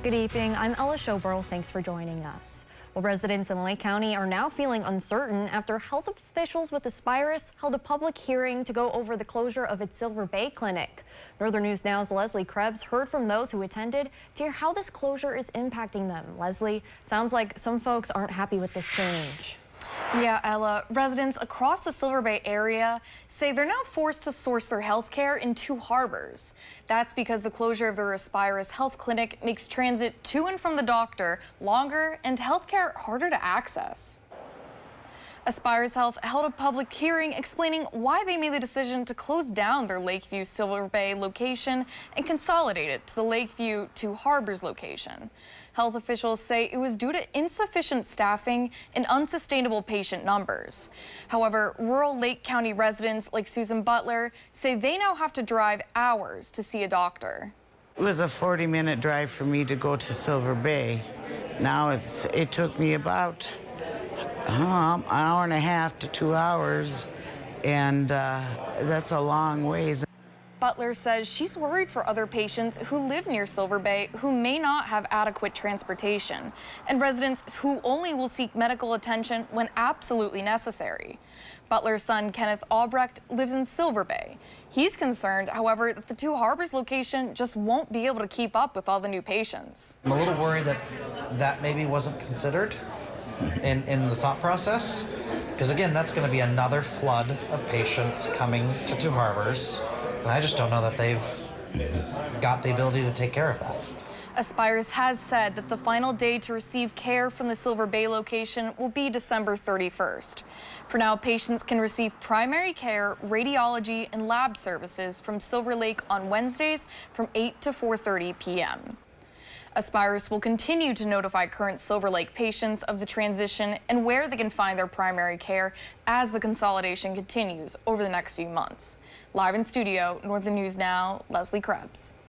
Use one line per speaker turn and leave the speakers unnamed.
Good evening. I'm Ella Showborough. Thanks for joining us. Well, residents in Lake County are now feeling uncertain after health officials with Aspirus held a public hearing to go over the closure of its Silver Bay clinic. Northern News Now's Leslie Krebs heard from those who attended to hear how this closure is impacting them. Leslie, sounds like some folks aren't happy with this change.
Yeah, Ella, residents across the Silver Bay area say they're now forced to source their health care in Two Harbors. That's because the closure of their Aspirus Health Clinic makes transit to and from the doctor longer and health care harder to access. Aspirus Health held a public hearing explaining why they made the decision to close down their Lakeview Silver Bay location and consolidate it to the Lakeview Two Harbors location. Health officials say it was due to insufficient staffing and unsustainable patient numbers. However, rural Lake County residents like Susan Butler say they now have to drive hours to see a doctor.
It was a 40-minute drive for me to go to Silver Bay. Now it took me about an hour and a half to 2 hours, and that's a long ways.
Butler says she's worried for other patients who live near Silver Bay who may not have adequate transportation, and residents who only will seek medical attention when absolutely necessary. Butler's son, Kenneth Albrecht, lives in Silver Bay. He's concerned, however, that the Two Harbors location just won't be able to keep up with all the new patients.
I'm a little worried that that maybe wasn't considered in the thought process, because again, that's going to be another flood of patients coming to Two Harbors, and I just don't know that they've got the ability to take care of that.
Aspirus has said that the final day to receive care from the Silver Bay location will be December 31st. For now, patients can receive primary care, radiology, and lab services from Silver Lake on Wednesdays from 8 to 4:30 p.m. Aspirus will continue to notify current Silver Lake patients of the transition and where they can find their primary care as the consolidation continues over the next few months. Live in studio, Northern News Now, Leslie Krebs.